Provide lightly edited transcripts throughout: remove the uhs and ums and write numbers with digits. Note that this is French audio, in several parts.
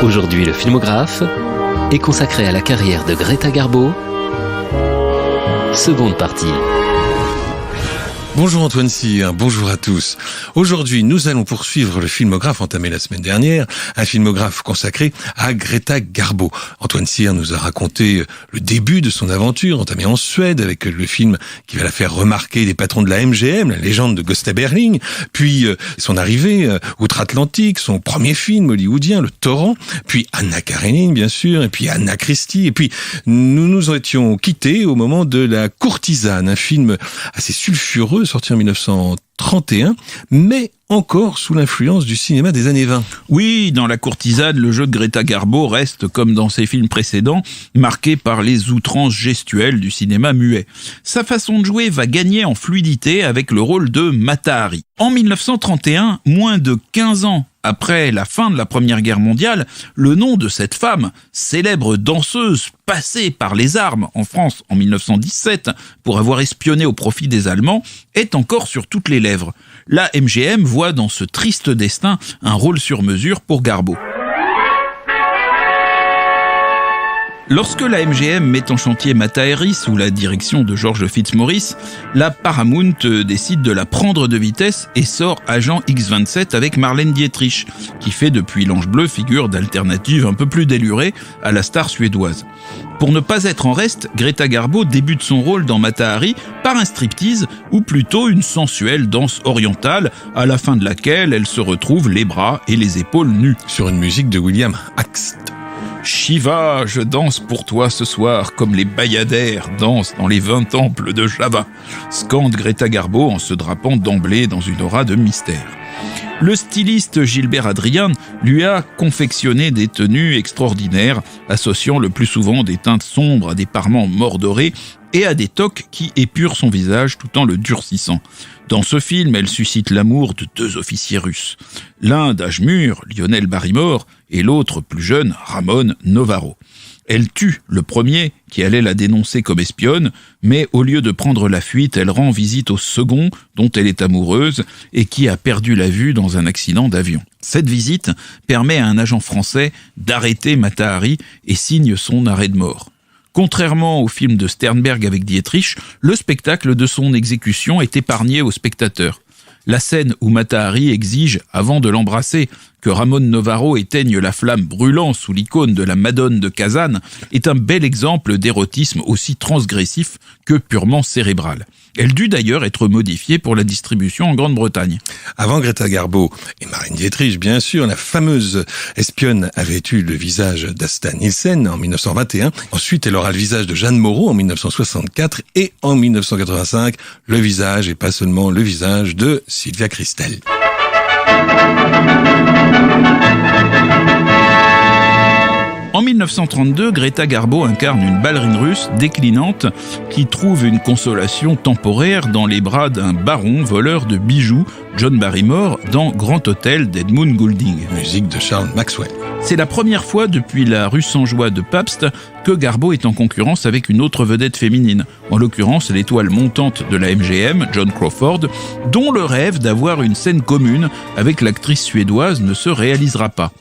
Aujourd'hui, le filmographe est consacré à la carrière de Greta Garbo. Seconde partie. Bonjour Antoine Cyr, bonjour à tous. Aujourd'hui, nous allons poursuivre le filmographe entamé la semaine dernière, un filmographe consacré à Greta Garbo. Antoine Cyr nous a raconté le début de son aventure entamée en Suède avec le film qui va la faire remarquer des patrons de la MGM, la légende de Gösta Berling, puis son arrivée outre-Atlantique, son premier film hollywoodien, Le Torrent, puis Anna Karenine bien sûr, et puis Anna Christie, et puis nous nous étions quittés au moment de La Courtisane, un film assez sulfureux sorti en 1931, mais encore sous l'influence du cinéma des années 20. Oui, dans La Courtisane, le jeu de Greta Garbo reste, comme dans ses films précédents, marqué par les outrances gestuelles du cinéma muet. Sa façon de jouer va gagner en fluidité avec le rôle de Mata Hari. En 1931, moins de 15 ans après la fin de la Première Guerre mondiale, le nom de cette femme, célèbre danseuse passée par les armes en France en 1917 pour avoir espionné au profit des Allemands, est encore sur toutes les lèvres. La MGM voit dans ce triste destin un rôle sur mesure pour Garbo. Lorsque la MGM met en chantier Mata Hari sous la direction de George Fitzmaurice, la Paramount décide de la prendre de vitesse et sort Agent X-27 avec Marlène Dietrich, qui fait depuis l'Ange Bleu figure d'alternative un peu plus délurée à la star suédoise. Pour ne pas être en reste, Greta Garbo débute son rôle dans Mata Hari par un striptease, ou plutôt une sensuelle danse orientale, à la fin de laquelle elle se retrouve les bras et les épaules nus. Sur une musique de William Axt. Shiva, je danse pour toi ce soir comme les bayadères dansent dans les 20 temples de Java, scande Greta Garbo en se drapant d'emblée dans une aura de mystère. Le styliste Gilbert Adrian lui a confectionné des tenues extraordinaires, associant le plus souvent des teintes sombres à des parements mordorés et à des toques qui épurent son visage tout en le durcissant. Dans ce film, elle suscite l'amour de deux officiers russes. L'un d'âge mûr, Lionel Barrymore, et l'autre plus jeune, Ramon Novarro. Elle tue le premier, qui allait la dénoncer comme espionne, mais au lieu de prendre la fuite, elle rend visite au second, dont elle est amoureuse, et qui a perdu la vue dans un accident d'avion. Cette visite permet à un agent français d'arrêter Mata Hari et signe son arrêt de mort. Contrairement au film de Sternberg avec Dietrich, le spectacle de son exécution est épargné aux spectateurs. La scène où Mata Hari exige, avant de l'embrasser, que Ramon Novarro éteigne la flamme brûlant sous l'icône de la Madone de Kazan est un bel exemple d'érotisme aussi transgressif que purement cérébral. Elle dut d'ailleurs être modifiée pour la distribution en Grande-Bretagne. Avant Greta Garbo et Marlène Dietrich, bien sûr, la fameuse espionne avait eu le visage d'Asta Nielsen en 1921. Ensuite, elle aura le visage de Jeanne Moreau en 1964 et en 1985, le visage et pas seulement le visage de Sylvia Kristel. En 1932, Greta Garbo incarne une ballerine russe déclinante qui trouve une consolation temporaire dans les bras d'un baron voleur de bijoux, John Barrymore, dans Grand Hôtel d'Edmund Goulding. Musique de Charles Maxwell. C'est la première fois depuis la rue sans joie de Pabst que Garbo est en concurrence avec une autre vedette féminine, en l'occurrence l'étoile montante de la MGM, Joan Crawford, dont le rêve d'avoir une scène commune avec l'actrice suédoise ne se réalisera pas.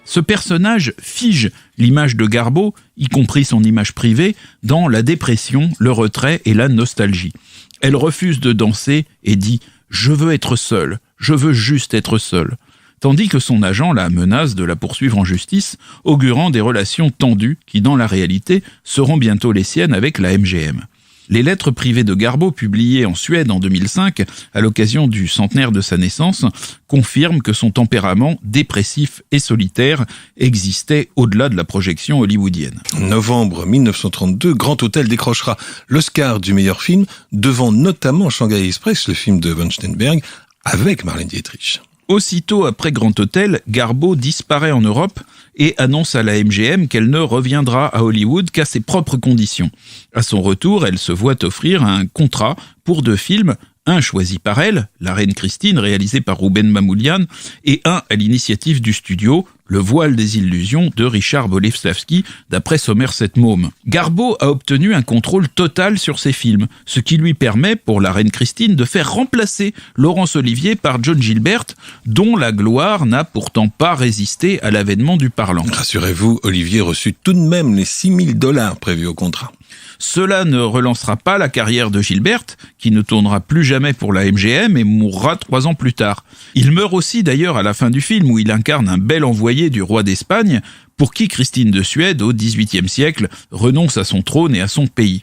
Ce personnage fige l'image de Garbo, y compris son image privée, dans la dépression, le retrait et la nostalgie. Elle refuse de danser et dit « Je veux être seule, je veux juste être seule », tandis que son agent la menace de la poursuivre en justice, augurant des relations tendues qui, dans la réalité, seront bientôt les siennes avec la MGM. Les lettres privées de Garbo, publiées en Suède en 2005, à l'occasion du centenaire de sa naissance, confirment que son tempérament dépressif et solitaire existait au-delà de la projection hollywoodienne. En novembre 1932, Grand Hôtel décrochera l'Oscar du meilleur film, devant notamment Shanghai Express, le film de von Sternberg, avec Marlène Dietrich. Aussitôt après Grand Hôtel, Garbo disparaît en Europe et annonce à la MGM qu'elle ne reviendra à Hollywood qu'à ses propres conditions. À son retour, elle se voit offrir un contrat pour 2 films, un choisi par elle, La Reine Christine, réalisé par Rouben Mamoulian, et un à l'initiative du studio, Le voile des illusions de Richard Boleslavski, d'après Somerset Maugham. Garbo a obtenu un contrôle total sur ses films, ce qui lui permet, pour La Reine Christine, de faire remplacer Laurence Olivier par John Gilbert, dont la gloire n'a pourtant pas résisté à l'avènement du parlant. Rassurez-vous, Olivier reçut tout de même les $6,000 prévus au contrat. Cela ne relancera pas la carrière de Gilbert, qui ne tournera plus jamais pour la MGM et mourra 3 ans plus tard. Il meurt aussi d'ailleurs à la fin du film, où il incarne un bel envoyé du roi d'Espagne, pour qui Christine de Suède, au XVIIIe siècle, renonce à son trône et à son pays.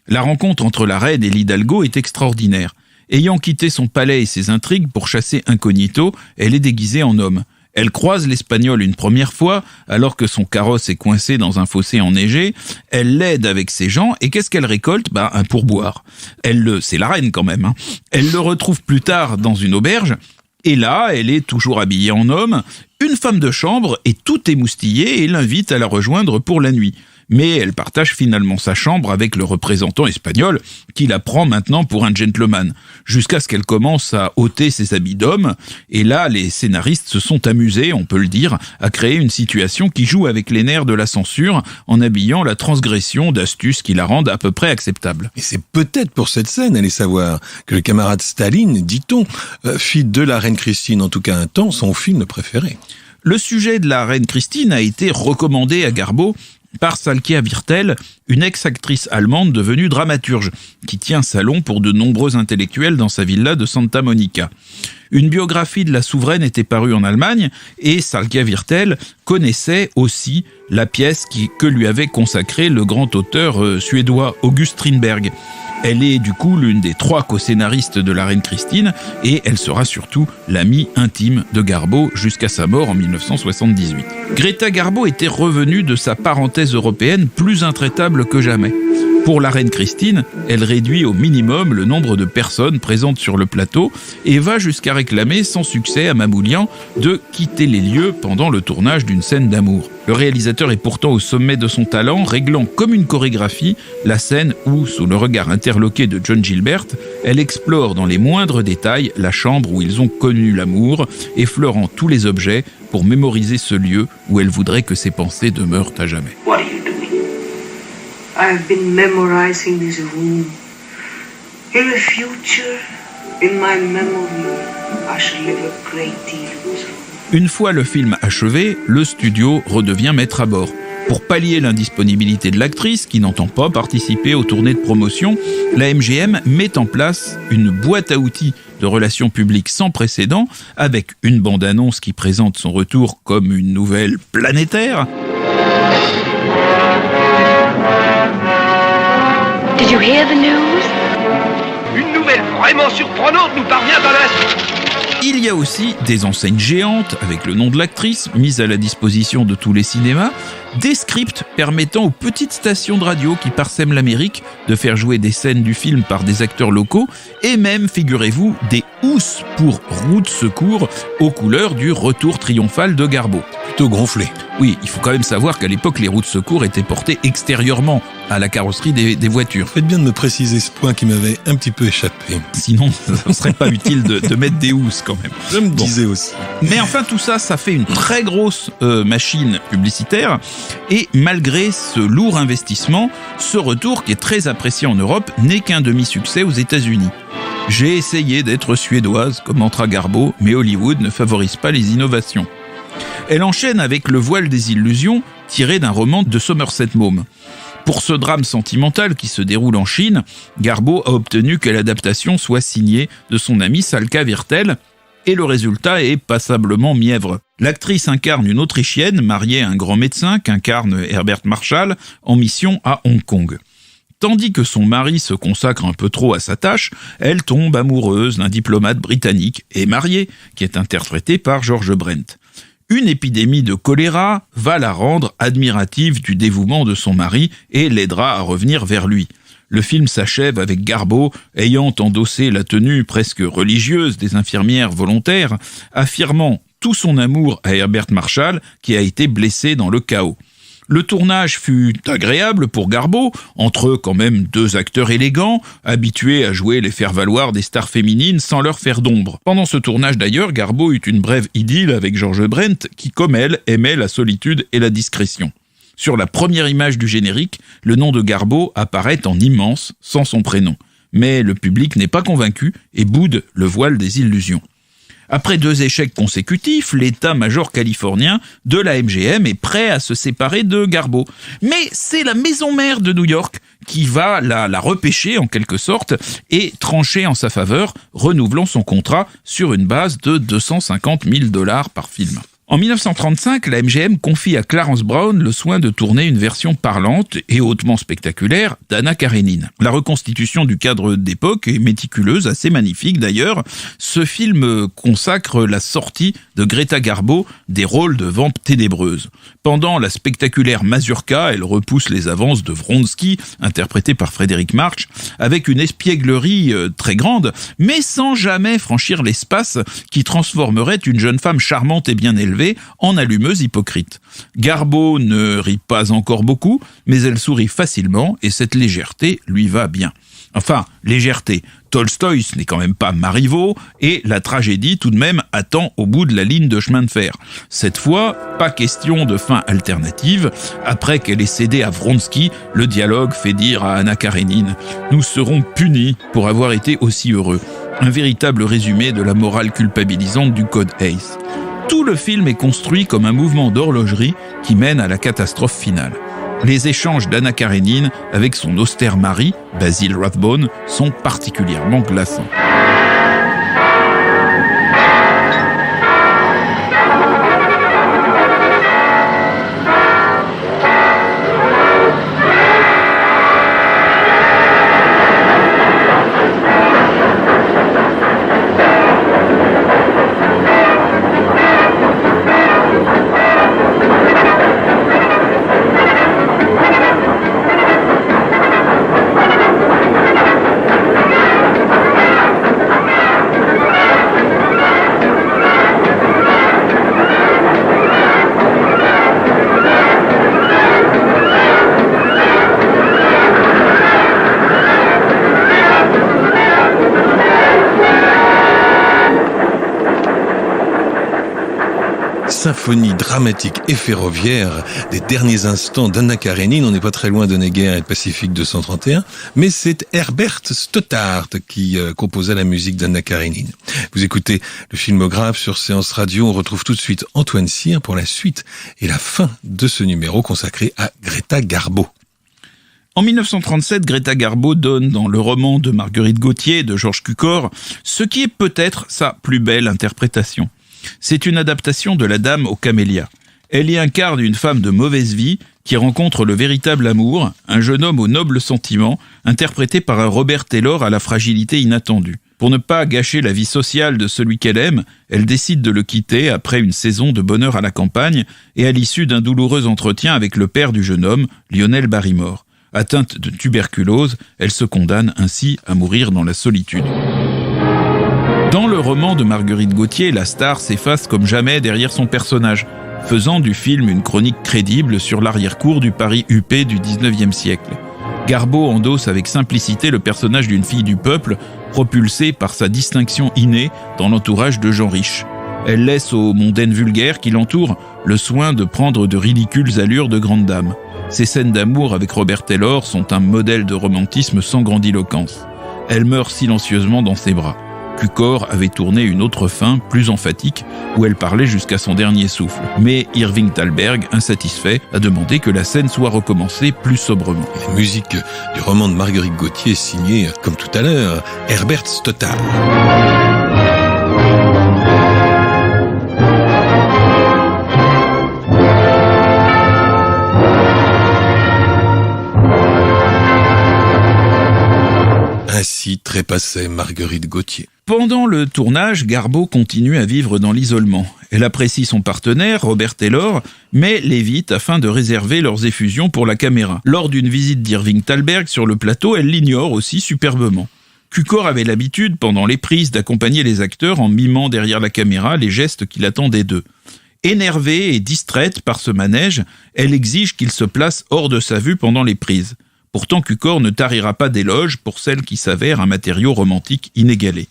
La rencontre entre la reine et l'hidalgo est extraordinaire. Ayant quitté son palais et ses intrigues pour chasser incognito, elle est déguisée en homme. Elle croise l'Espagnol une première fois, alors que son carrosse est coincé dans un fossé enneigé. Elle l'aide avec ses gens, et qu'est-ce qu'elle récolte ? Un pourboire. C'est la reine quand même. Elle le retrouve plus tard dans une auberge, et là, elle est toujours habillée en homme, une femme de chambre, et tout émoustillé, et l'invite à la rejoindre pour la nuit. Mais elle partage finalement sa chambre avec le représentant espagnol, qui la prend maintenant pour un gentleman, jusqu'à ce qu'elle commence à ôter ses habits d'homme, et là, les scénaristes se sont amusés, on peut le dire, à créer une situation qui joue avec les nerfs de la censure, en habillant la transgression d'astuces qui la rendent à peu près acceptable. Et c'est peut-être pour cette scène, allez savoir, que le camarade Staline, dit-on, fit de La Reine Christine, en tout cas un temps, son film préféré. Le sujet de La Reine Christine a été recommandé à Garbo par Salkia Wirtel, une ex-actrice allemande devenue dramaturge, qui tient salon pour de nombreux intellectuels dans sa villa de Santa Monica. Une biographie de la souveraine était parue en Allemagne, et Salkia Wirtel connaissait aussi la pièce que lui avait consacrée le grand auteur suédois August Strindberg. Elle est du coup l'une des 3 co-scénaristes de La Reine Christine, et elle sera surtout l'amie intime de Garbo jusqu'à sa mort en 1978. Greta Garbo était revenue de sa parenthèse européenne plus intraitable que jamais. Pour La Reine Christine, elle réduit au minimum le nombre de personnes présentes sur le plateau et va jusqu'à réclamer sans succès à Mamoulian de quitter les lieux pendant le tournage d'une scène d'amour. Le réalisateur est pourtant au sommet de son talent, réglant comme une chorégraphie la scène où, sous le regard interloqué de John Gilbert, elle explore dans les moindres détails la chambre où ils ont connu l'amour, effleurant tous les objets pour mémoriser ce lieu où elle voudrait que ses pensées demeurent à jamais. What are you doing? I've been memorizing this room. In the future, in my memory, I shall live a great deal in this room. Une fois le film achevé, le studio redevient maître à bord. Pour pallier l'indisponibilité de l'actrice, qui n'entend pas participer aux tournées de promotion, la MGM met en place une boîte à outils de relations publiques sans précédent, avec une bande-annonce qui présente son retour comme une nouvelle planétaire. Did you hear the news? Une nouvelle vraiment surprenante nous parvient à l'instant. Il y a aussi des enseignes géantes, avec le nom de l'actrice, mises à la disposition de tous les cinémas, des scripts permettant aux petites stations de radio qui parsèment l'Amérique de faire jouer des scènes du film par des acteurs locaux, et même, figurez-vous, des housses pour roue de secours aux couleurs du retour triomphal de Garbo. Plutôt gonflé. Oui, il faut quand même savoir qu'à l'époque, les roues de secours étaient portées extérieurement à la carrosserie des voitures. Faites bien de me préciser ce point qui m'avait un petit peu échappé. Sinon, ça ne serait pas utile de mettre des housses quand même. Je me disais aussi. Mais enfin, tout ça, ça fait une très grosse machine publicitaire. Et malgré ce lourd investissement, ce retour, qui est très apprécié en Europe, n'est qu'un demi-succès aux États-Unis. J'ai essayé d'être suédoise, commentera Garbo, mais Hollywood ne favorise pas les innovations. Elle enchaîne avec Le voile des illusions, tiré d'un roman de Somerset Maugham. Pour ce drame sentimental qui se déroule en Chine, Garbo a obtenu que l'adaptation soit signée de son amie Salka Wirtel, et le résultat est passablement mièvre. L'actrice incarne une Autrichienne mariée à un grand médecin qu'incarne Herbert Marshall en mission à Hong Kong. Tandis que son mari se consacre un peu trop à sa tâche, elle tombe amoureuse d'un diplomate britannique et marié, qui est interprété par George Brent. Une épidémie de choléra va la rendre admirative du dévouement de son mari et l'aidera à revenir vers lui. Le film s'achève avec Garbo ayant endossé la tenue presque religieuse des infirmières volontaires, affirmant tout son amour à Herbert Marshall qui a été blessé dans le chaos. Le tournage fut agréable pour Garbeau, entre eux quand même 2 acteurs élégants, habitués à jouer les faire-valoir des stars féminines sans leur faire d'ombre. Pendant ce tournage d'ailleurs, Garbeau eut une brève idylle avec George Brent, qui comme elle, aimait la solitude et la discrétion. Sur la première image du générique, le nom de Garbeau apparaît en immense, sans son prénom. Mais le public n'est pas convaincu et boude le voile des illusions. Après 2 échecs consécutifs, l'état-major californien de la MGM est prêt à se séparer de Garbeau. Mais c'est la maison mère de New York qui va la repêcher en quelque sorte et trancher en sa faveur, renouvelant son contrat sur une base de $250,000 par film. En 1935, la MGM confie à Clarence Brown le soin de tourner une version parlante et hautement spectaculaire d'Anna Karénine. La reconstitution du cadre d'époque est méticuleuse, assez magnifique d'ailleurs. Ce film consacre la sortie de Greta Garbo des rôles de vamp ténébreuse. Pendant la spectaculaire mazurka, elle repousse les avances de Vronsky, interprété par Frédéric March, avec une espièglerie très grande, mais sans jamais franchir l'espace qui transformerait une jeune femme charmante et bien élevée en allumeuse hypocrite. Garbo ne rit pas encore beaucoup, mais elle sourit facilement et cette légèreté lui va bien. Enfin, légèreté. Tolstoï, ce n'est quand même pas Marivaux, et la tragédie tout de même attend au bout de la ligne de chemin de fer. Cette fois, pas question de fin alternative. Après qu'elle ait cédé à Vronsky, le dialogue fait dire à Anna Karénine « Nous serons punis pour avoir été aussi heureux ». Un véritable résumé de la morale culpabilisante du Code Hays. Tout le film est construit comme un mouvement d'horlogerie qui mène à la catastrophe finale. Les échanges d'Anna Karénine avec son austère mari, Basil Rathbone, sont particulièrement glaçants. Symphonie dramatique et ferroviaire des derniers instants d'Anna Karénine. On n'est pas très loin de Neger et de Pacifique 231, mais c'est Herbert Stothart qui composa la musique d'Anna Karénine. Vous écoutez le Filmographe sur Séance Radio. On retrouve tout de suite Antoine Cyr pour la suite et la fin de ce numéro consacré à Greta Garbo. En 1937, Greta Garbo donne dans le roman de Marguerite Gauthier de Georges Cukor ce qui est peut-être sa plus belle interprétation. C'est une adaptation de La Dame aux camélias. Elle y incarne une femme de mauvaise vie qui rencontre le véritable amour, un jeune homme aux nobles sentiments, interprété par un Robert Taylor à la fragilité inattendue. Pour ne pas gâcher la vie sociale de celui qu'elle aime, elle décide de le quitter après une saison de bonheur à la campagne et à l'issue d'un douloureux entretien avec le père du jeune homme, Lionel Barrymore. Atteinte de tuberculose, elle se condamne ainsi à mourir dans la solitude. Dans le roman de Marguerite Gauthier, la star s'efface comme jamais derrière son personnage, faisant du film une chronique crédible sur l'arrière-cour du Paris huppé du 19e siècle. Garbo endosse avec simplicité le personnage d'une fille du peuple, propulsée par sa distinction innée dans l'entourage de gens riches. Elle laisse aux mondaines vulgaires qui l'entourent le soin de prendre de ridicules allures de grande dame. Ses scènes d'amour avec Robert Taylor sont un modèle de romantisme sans grandiloquence. Elle meurt silencieusement dans ses bras. Cukor avait tourné une autre fin, plus emphatique, où elle parlait jusqu'à son dernier souffle. Mais Irving Thalberg, insatisfait, a demandé que la scène soit recommencée plus sobrement. La musique du roman de Marguerite Gauthier est signée, comme tout à l'heure, Herbert Stothart. Ainsi trépassait Marguerite Gauthier. Pendant le tournage, Garbo continue à vivre dans l'isolement. Elle apprécie son partenaire, Robert Taylor, mais l'évite afin de réserver leurs effusions pour la caméra. Lors d'une visite d'Irving Thalberg sur le plateau, elle l'ignore aussi superbement. Cukor avait l'habitude, pendant les prises, d'accompagner les acteurs en mimant derrière la caméra les gestes qu'il attendait d'eux. Énervée et distraite par ce manège, elle exige qu'il se place hors de sa vue pendant les prises. Pourtant, Cukor ne tarira pas d'éloges pour celle qui s'avère un matériau romantique inégalé.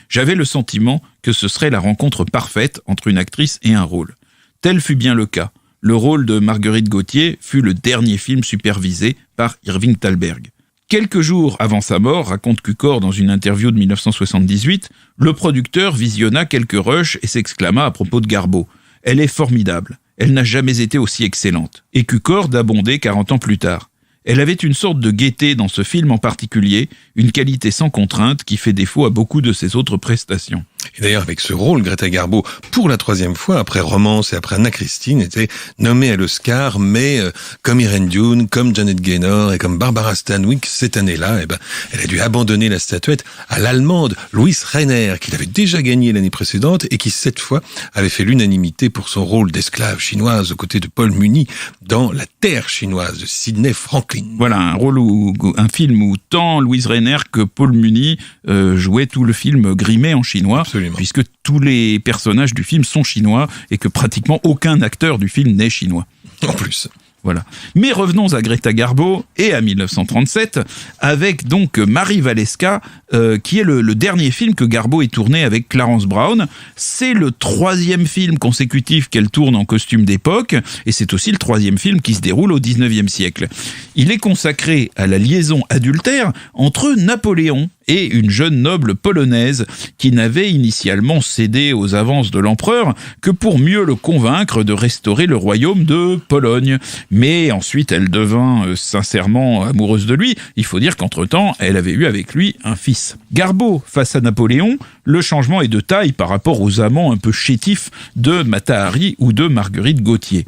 J'avais le sentiment que ce serait la rencontre parfaite entre une actrice et un rôle. Tel fut bien le cas. Le rôle de Marguerite Gauthier fut le dernier film supervisé par Irving Thalberg. Quelques jours avant sa mort, raconte Cukor dans une interview de 1978, le producteur visionna quelques rushs et s'exclama à propos de Garbo. « Elle est formidable. Elle n'a jamais été aussi excellente. » Et Cukor d'abonder 40 ans plus tard. Elle avait une sorte de gaieté dans ce film en particulier, une qualité sans contrainte qui fait défaut à beaucoup de ses autres prestations. Et d'ailleurs, avec ce rôle, Greta Garbo, pour la 3e fois, après Romance et après Anna Christine, était nommée à l'Oscar, mais comme Irene Dunne, comme Janet Gaynor et comme Barbara Stanwyck, cette année-là, elle a dû abandonner la statuette à l'Allemande Louise Rainer, qui l'avait déjà gagnée l'année précédente et qui, cette fois, avait fait l'unanimité pour son rôle d'esclave chinoise aux côtés de Paul Muni dans La Terre chinoise de Sidney Franklin. Voilà, un film où tant Louise Rainer que Paul Muni jouaient tout le film grimé en chinois. Absolument. Puisque tous les personnages du film sont chinois et que pratiquement aucun acteur du film n'est chinois. En plus. Voilà. Mais revenons à Greta Garbo et à 1937, avec donc Marie Walewska, qui est le dernier film que Garbo ait tourné avec Clarence Brown. C'est le 3e film consécutif qu'elle tourne en costume d'époque, et c'est aussi le 3e film qui se déroule au 19e siècle. Il est consacré à la liaison adultère entre Napoléon et une jeune noble polonaise qui n'avait initialement cédé aux avances de l'empereur que pour mieux le convaincre de restaurer le royaume de Pologne. Mais ensuite, elle devint sincèrement amoureuse de lui. Il faut dire qu'entre-temps, elle avait eu avec lui un fils. Garbo, face à Napoléon, le changement est de taille par rapport aux amants un peu chétifs de Mata Hari ou de Marguerite Gauthier.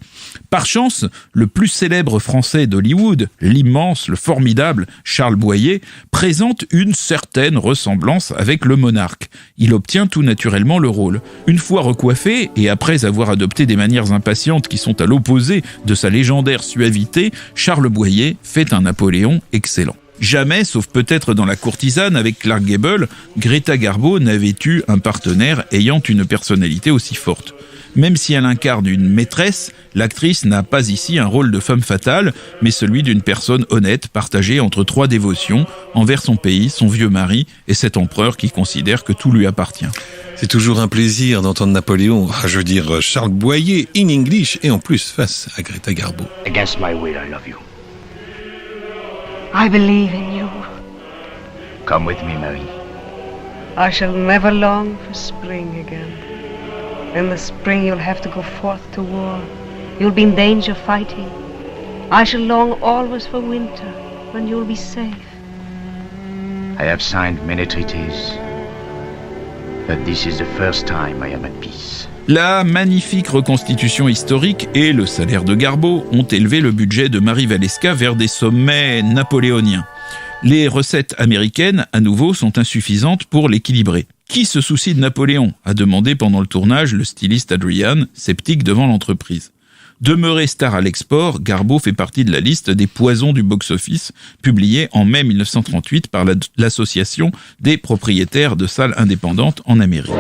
Par chance, le plus célèbre français d'Hollywood, l'immense, le formidable Charles Boyer, présente une certaine ressemblance avec le monarque. Il obtient tout naturellement le rôle. Une fois recoiffé, et après avoir adopté des manières impatientes qui sont à l'opposé de sa légendaire suavité, Charles Boyer fait un Napoléon excellent. Jamais, sauf peut-être dans La Courtisane avec Clark Gable, Greta Garbo n'avait eu un partenaire ayant une personnalité aussi forte. Même si elle incarne une maîtresse, l'actrice n'a pas ici un rôle de femme fatale, mais celui d'une personne honnête, partagée entre 3 dévotions, envers son pays, son vieux mari et cet empereur qui considère que tout lui appartient. C'est toujours un plaisir d'entendre Napoléon, je veux dire Charles Boyer, in English, et en plus face à Greta Garbo. Against my will, I love you. I believe in you. Come with me, Marie. I shall never long for spring again. In the spring you'll have to go forth to war. You'll be in danger fighting. I shall long always for winter, when you'll be safe. I have signed many treaties, but this is the first time I am at peace. La magnifique reconstitution historique et le salaire de Garbo ont élevé le budget de Marie Walewska vers des sommets napoléoniens. Les recettes américaines, à nouveau, sont insuffisantes pour l'équilibrer. Qui se soucie de Napoléon ? A demandé pendant le tournage le styliste Adrian, sceptique devant l'entreprise. Demeuré star à l'export, Garbo fait partie de la liste des poisons du box-office, publiée en mai 1938 par l'Association des propriétaires de salles indépendantes en Amérique.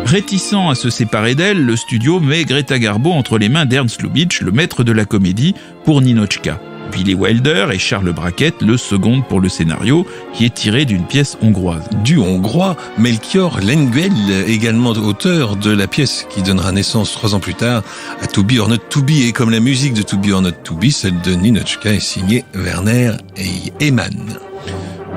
Réticent à se séparer d'elle, le studio met Greta Garbo entre les mains d'Ernst Lubitsch, le maître de la comédie, pour Ninotchka. Billy Wilder et Charles Brackett le secondent pour le scénario, qui est tiré d'une pièce hongroise. Du hongrois Melchior Lengyel, également auteur de la pièce qui donnera naissance 3 ans plus tard à To Be or Not To Be. Et comme la musique de To Be or Not To Be, celle de Ninotchka est signée Werner Eman.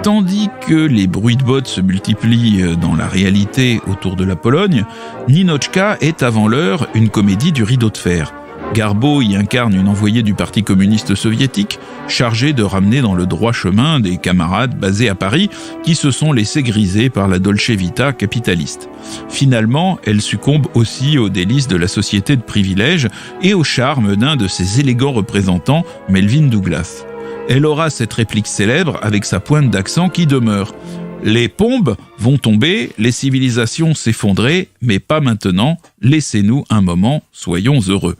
Tandis que les bruits de bottes se multiplient dans la réalité autour de la Pologne, Ninotchka est avant l'heure une comédie du rideau de fer. Garbo y incarne une envoyée du Parti communiste soviétique, chargée de ramener dans le droit chemin des camarades basés à Paris qui se sont laissés griser par la Dolce Vita capitaliste. Finalement, elle succombe aussi aux délices de la société de privilèges et au charme d'un de ses élégants représentants, Melvyn Douglas. elle aura cette réplique célèbre avec sa pointe d'accent qui demeure. Les pombes vont tomber, les civilisations s'effondrer, mais pas maintenant, laissez-nous un moment, soyons heureux.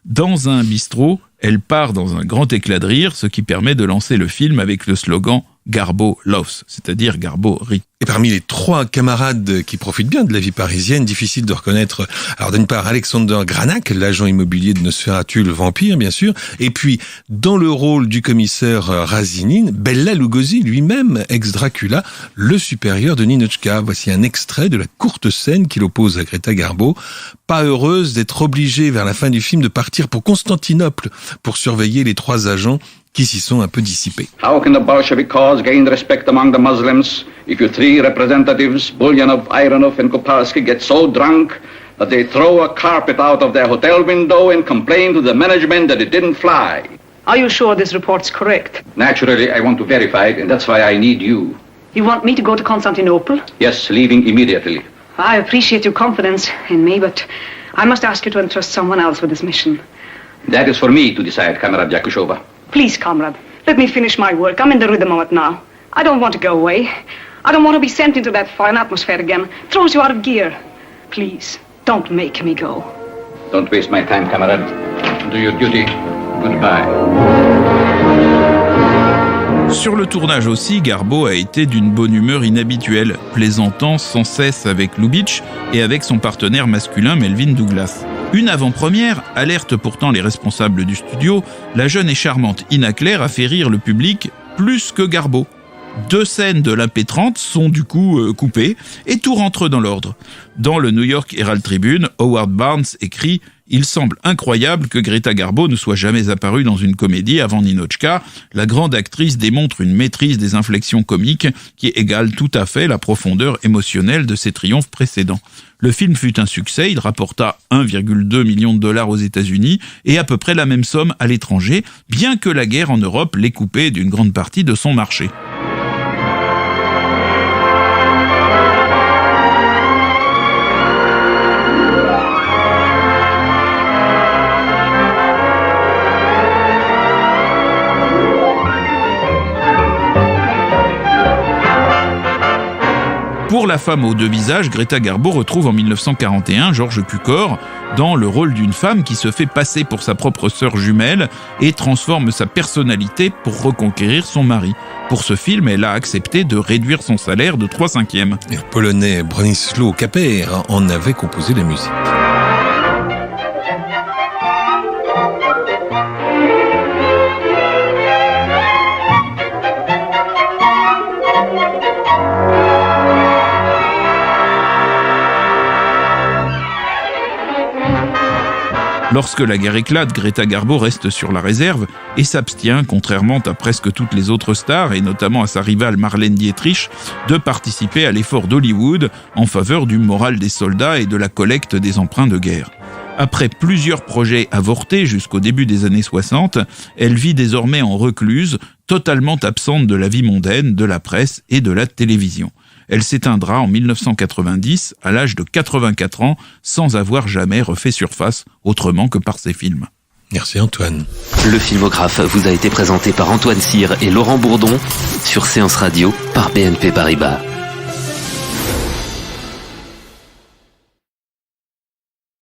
Dans un bistrot, elle part dans un grand éclat de rire, ce qui permet de lancer le film avec le slogan « Garbo loves », c'est-à-dire Garbo rit. Et parmi les 3 camarades qui profitent bien de la vie parisienne, difficile de reconnaître, alors d'une part Alexander Granach, l'agent immobilier de Nosferatu, le vampire bien sûr, et puis dans le rôle du commissaire Razinin, Bela Lugosi lui-même, ex-Dracula, le supérieur de Ninotchka. Voici un extrait de la courte scène qu'il oppose à Greta Garbo, pas heureuse d'être obligée vers la fin du film de partir pour Constantinople pour surveiller les 3 agents qui s'y sont un peu dissipés. How can the Bolshevik cause gain respect among the Muslims if your 3 representatives, Bulyanov, Ironov and Kopalsky, get so drunk that they throw a carpet out of their hotel window and complain to the management that it didn't fly? Are you sure this report's correct? Naturally, I want to verify it, and that's why I need you. You want me to go to Constantinople? Yes, leaving immediately. I appreciate your confidence in me, but I must ask you to entrust someone else with this mission. That is for me to decide, Comrade Yakushova. Please, comrade, let me finish my work. I'm in the rhythm of it now. I don't want to go away. I don't want to be sent into that foreign atmosphere again. It throws you out of gear. Please, don't make me go. Don't waste my time, comrade. Do your duty. Goodbye. Sur le tournage aussi, Garbo a été d'une bonne humeur inhabituelle, plaisantant sans cesse avec Lubitsch et avec son partenaire masculin Melvyn Douglas. Une avant-première alerte pourtant les responsables du studio, la jeune et charmante Ina Claire a fait rire le public plus que Garbo. 2 scènes de l'impétrante sont du coup coupées et tout rentre dans l'ordre. Dans le New York Herald Tribune, Howard Barnes écrit « Il semble incroyable que Greta Garbo ne soit jamais apparue dans une comédie avant Ninotchka. La grande actrice démontre une maîtrise des inflexions comiques qui égale tout à fait la profondeur émotionnelle de ses triomphes précédents. » Le film fut un succès, il rapporta 1,2 million de dollars aux États-Unis et à peu près la même somme à l'étranger, bien que la guerre en Europe l'ait coupé d'une grande partie de son marché. Pour La femme aux 2 visages, Greta Garbo retrouve en 1941 Georges Cukor dans le rôle d'une femme qui se fait passer pour sa propre sœur jumelle et transforme sa personnalité pour reconquérir son mari. Pour ce film, elle a accepté de réduire son salaire de 3/5. Et le Polonais Bronisław Kaper en avait composé la musique. Lorsque la guerre éclate, Greta Garbo reste sur la réserve et s'abstient, contrairement à presque toutes les autres stars, et notamment à sa rivale Marlène Dietrich, de participer à l'effort d'Hollywood en faveur du moral des soldats et de la collecte des emprunts de guerre. Après plusieurs projets avortés jusqu'au début des années 60, elle vit désormais en recluse, totalement absente de la vie mondaine, de la presse et de la télévision. Elle s'éteindra en 1990 à l'âge de 84 ans sans avoir jamais refait surface autrement que par ses films. Merci Antoine. Le filmographe vous a été présenté par Antoine Cyr et Laurent Bourdon sur Séance Radio par BNP Paribas.